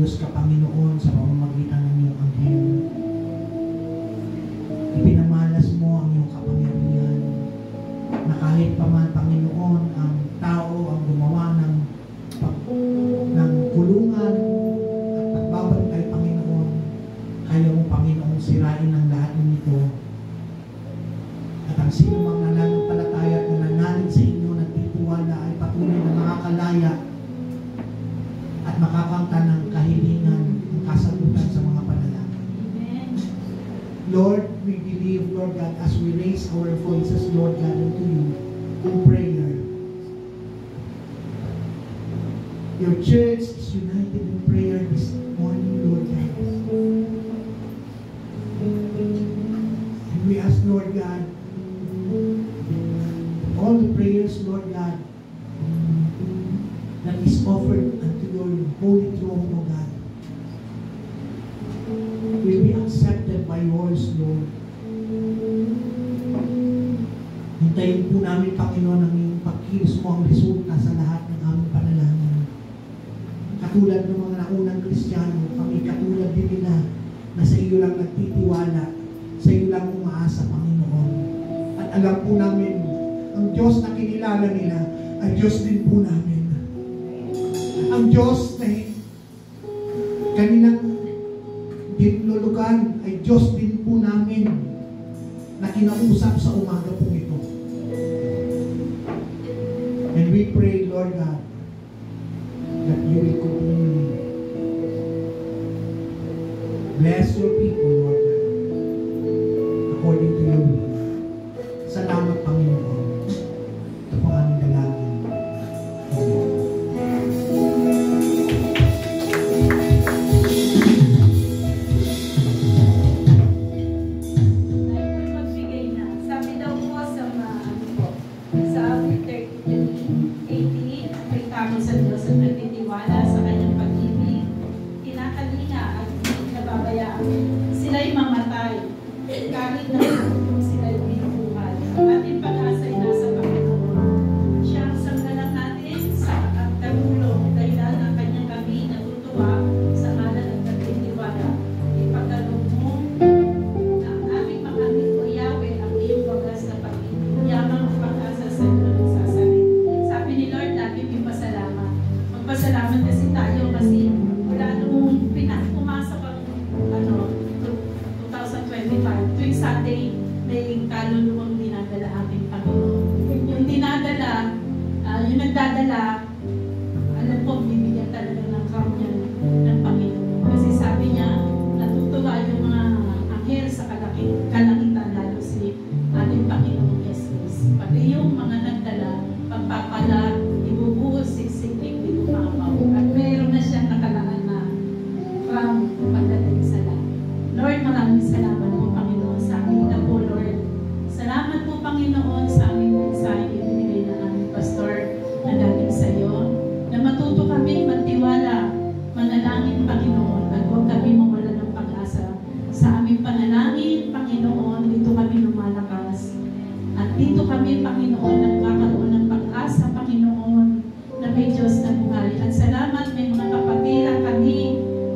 Umilos ka, Panginoon, sa pamamagitan ng iyong kahit pa man, Panginoon, ang tao ang gumawa ng kulungan at pagbabalik kay Panginoon, kaya mo, Panginoon, sirain ang lahat ng ito. At ang sino mang nananampalataya at nananalig sa inyo, nagtitiwala ay patuloy na makakalaya at makakanta ng kahilingan, ang kasagutan sa mga panalangin. Amen. Lord, we believe, Lord God, as we raise our voices, Lord God, unto you in prayer. Your church is united in prayer this morning, Lord God. And we ask, Lord God, all the prayers, Lord God, that is offered unto your holy throne, O God, will be accepted by yours, Lord. Hintayin po namin, Panginoon, ang iyong pagkilos mo ang resulta sa lahat ng aming panalangin. Katulad ng mga naunang Kristiyano, kami katulad din nila na sa iyo lang nagtitiwala, sa iyo lang umaasa, Panginoon. At alam po namin, ang Diyos na kinilala nila ay Diyos din po namin. Ang Diyos na kanilang dinulugan ay Diyos din po namin na kinausap sa umaga po ito. And we pray, Lord God, that you will continue. Bless your people, Lord God, according to your will. Salamat, Panginoon. Ito po aming dalangin. Amen. Sila'y mamatay, kahit na sila'y binubuhay. Ang ating pag-asa ay nasa Panginoon. Siya ang sanggalang natin sa katulong dahil ang kanyang kami natutuwa sa ngalan at nagtitiwala. Ipagkaloob mo na ang aming makamit o Yahweh ang iyong wagas na pag-ibig. Yamang ang pag-asa sa iyo na nagsasalit. Sabi ni Lord, lagi may pasalamat. Magpasalamat kasi tayo kasi wala nung pumasok ang 2025. Tuwing Sunday, may kaluluwang dinadala aming Panginoon. Yung dinadala, yung nagdadala, alam ko, bibigyan talaga ng karunya ng Panginoon. Kasi sabi niya, natutuwa yung mga anghel sa kalangitan, lalo si ating Panginoon Jesus. Pati yung mga nagdala, pagpapala, ibubuhos, siksik-lik, di umapaw. At mayroon na siyang nakalaan na from pagdating sa lahat. Lord, maraming salamat po, Panginoon, sa aming na po, Lord. Salamat po, Panginoon, sa aming mensahe ibinigay ng aming pastor na galing sa iyo. Na matuto kami magtiwala, manalangin, Panginoon, at huwag kami mawala ng pag-asa. Sa aming panalangin, Panginoon, dito kami lumalakas. At dito kami, Panginoon, nagkakaroon ng pag-asa, Panginoon, na may Diyos na buhay. At salamat, may mga kapatid kami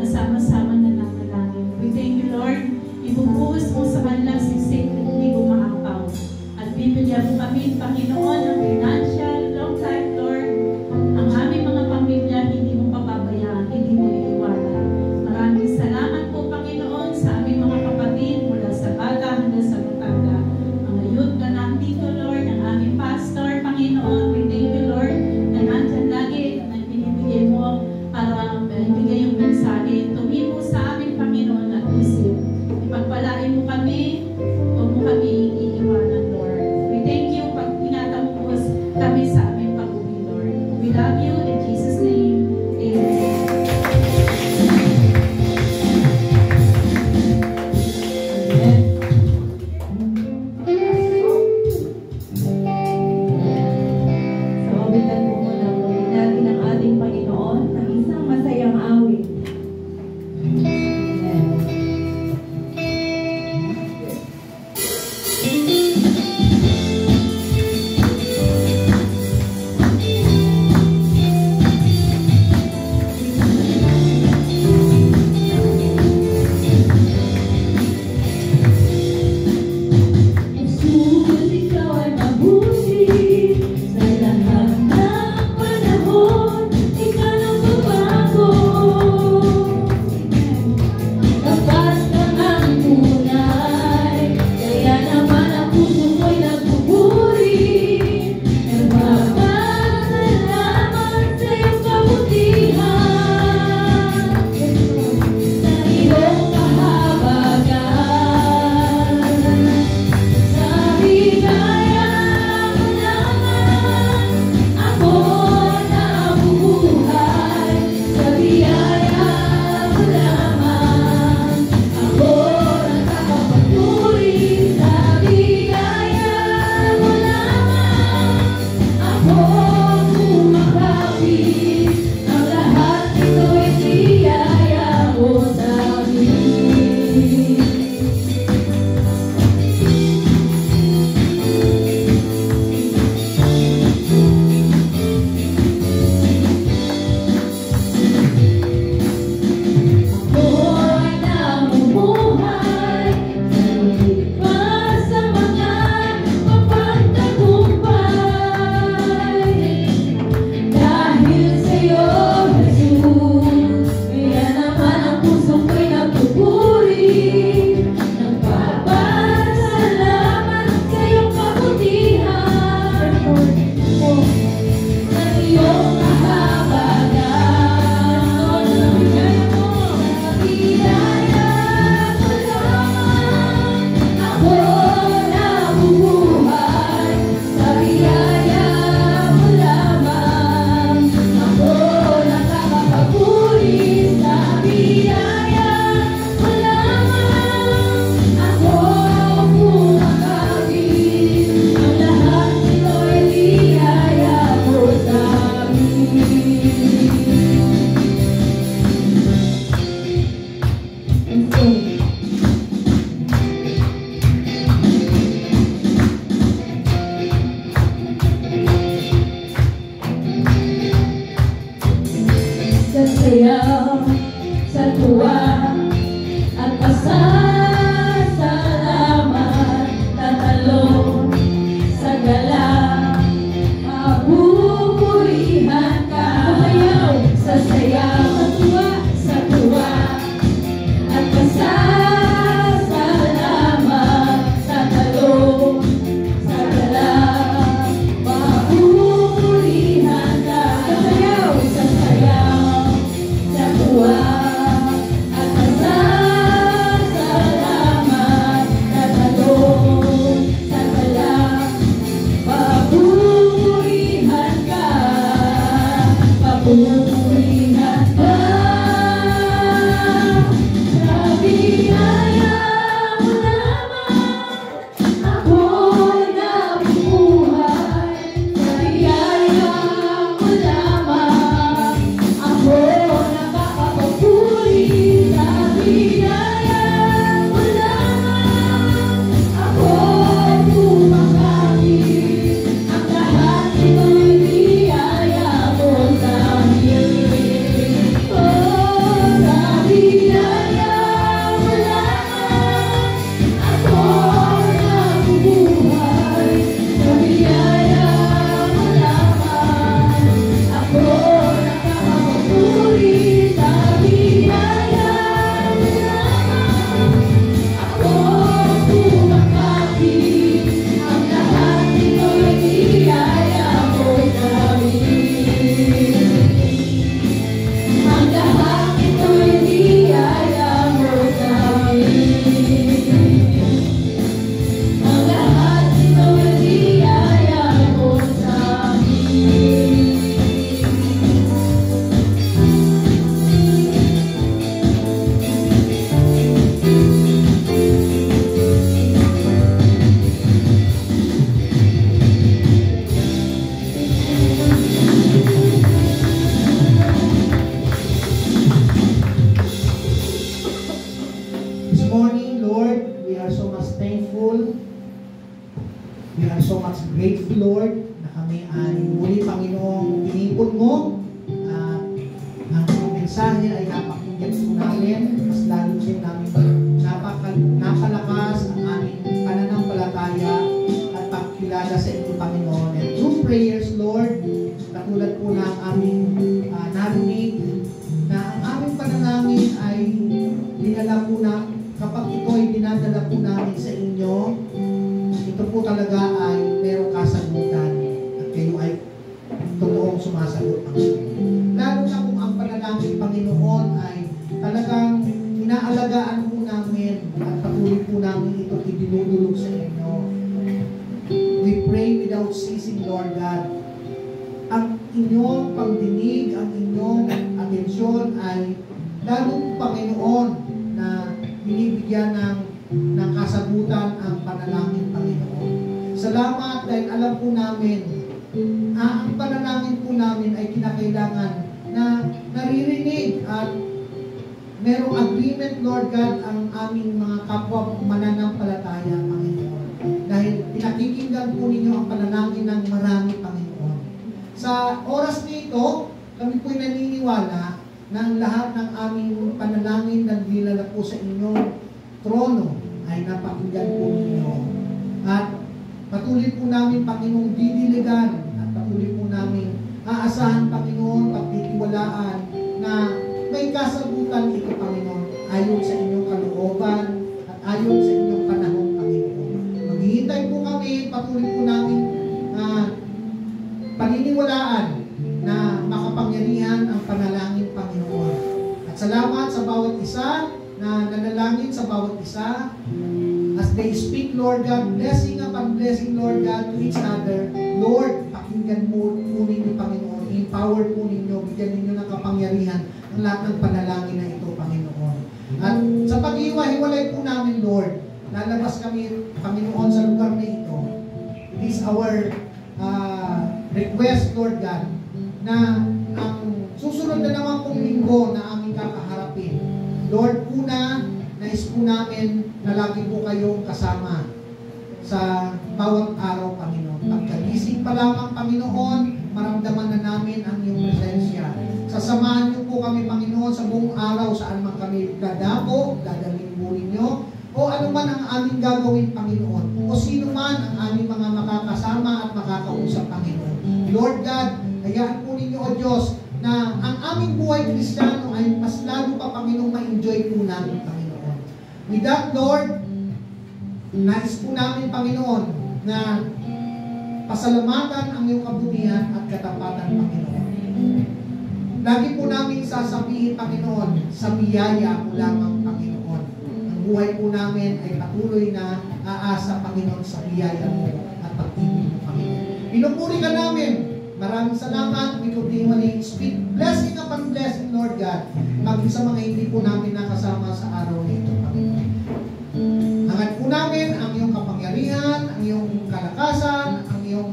na sama-sama na nanalangin. We thank you, Lord. Ibubuhos mo sa kanilang siksik na hindi umaapaw. At bibigyan mo kami, Panginoon, ng financial, long life, Lord. Ang aming mga pamilya, hindi mo pababayaan, hindi mo iiwanan. Maraming salamat po, Panginoon, sa aming mga kapatid mula sa bata hanggang sa matanda. Mga youth na nandito, Lord, ang aming pastor, Panginoon. We thank you, Lord, na nandyan lagi na binibigay mo para ibigay yung mensahe. Tumimo sa amin, Panginoon, at isip. Ipagpalain mo kami, huwag mo kami iiwanan, Lord. We thank you, pag ingatan mo po we are so much thankful. We are so much grateful, Lord, na kami ay muli, Panginoong, inipon mo. At ang iyong mensahe ay napakinggan po namin. Mas lalo siya namin napalakas ang aming pananampalataya at pagkilala sa inyo, Panginoon. And through prayers, Lord, katulad po na ang aming narinig, na ang aming panalangin ay dinala po na, kapag ito ay dinadala po namin sa inyo, ito po talaga ay merong kasagutan at kayo ay totoong sumasagot, Panginoon. Lalo na kung ang panalangin, Panginoon, ay talagang inaalagaan po namin at patuloy po namin ito idinudulog sa inyo. We pray without ceasing, Lord God. Ang inyong pagdinig, ang inyong atensyon ay lalo, Panginoon, na binibigyan ng kasagutan ang panalangin, Panginoon. Salamat dahil alam po namin, ang panalangin po namin ay kinakailangan na naririnig at merong agreement, Lord God, ang aming mga kapwa mananampalataya, Panginoon. Dahil pinakikinggan po ninyo ang panalangin ng marami, Panginoon. Sa oras nito, kami po'y naniniwala na ang lahat ng aming panalangin na dinala po sa inyong trono ay napakinggan po ninyo. At patuloy po namin, Panginoon, didiligan at patuloy po namin aasahan, Panginoon, pagtitiwalaan na may kasagutan ito, Panginoon, ayon sa inyong kalooban at ayon sa inyong panahon, Panginoon. Maghihintay po kami, patuloy po namin paniniwalaan na makapangyarihan ang panalangin, Panginoon. At salamat sa bawat isa na nanalangin sa bawat isa as they speak, Lord God, blessing upon blessing, Lord God, to each other. Lord, pakinggan mo ninyo, Panginoon. Empower po ninyo, bigyan ninyo ng kapangyarihan ang lahat ng panalangin na ito, Panginoon. At sa pag-iwa-hiwalay po namin, Lord, lalabas kami, Panginoon, sa lugar na ito. It is our request, Lord God, na ang susunod na naman pong linggo na aming kakaharapin. Lord, una, nais po namin na lagi po kayong kasama sa bawat araw, Panginoon. Pagkagising pa lamang, Panginoon, maramdaman na namin ang iyong presensya. Sasamahan niyo po kami, Panginoon, sa buong araw saan man kami dadako, dadalhin po ninyo, o ano man ang aming gagawin, Panginoon, o sino man ang aming mga makakasama at makakausap, Panginoon. Lord God, hayaan po ninyo, O Diyos, na ang aming buhay Kristiyano ay mas lalo pa, Panginoon, ma-enjoy po namin, Panginoon. With that, Lord, nais po namin, Panginoon, na pasalamatan ang iyong kabutihan at katapatan, Panginoon. Lagi po namin sasabihin, Panginoon, sa biyaya mo lamang, Panginoon. Ang buhay po namin ay patuloy na aasa, Panginoon, sa biyaya mo at pag-ibig mo, Panginoon. Pinupuri ka namin. Maraming salamat. We continually speak blessing upon blessing, Lord God. Maging sa mga hindi po namin nakasama sa araw na ito, Panginoon. Hangad po namin ang iyong kapangyarihan, ang iyong kalakasan, ang iyong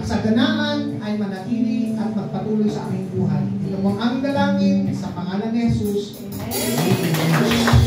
kasaganaan ay manatili at magpatuloy sa aming buhay. Ito mo ang aming dalangin sa pangalan ni Jesus. Amen.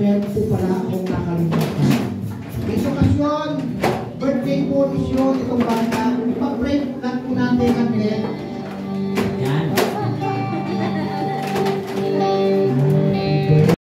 Meron po pala akong nakalimutan. Ito kasyon, birthday po nisyon, itong bata.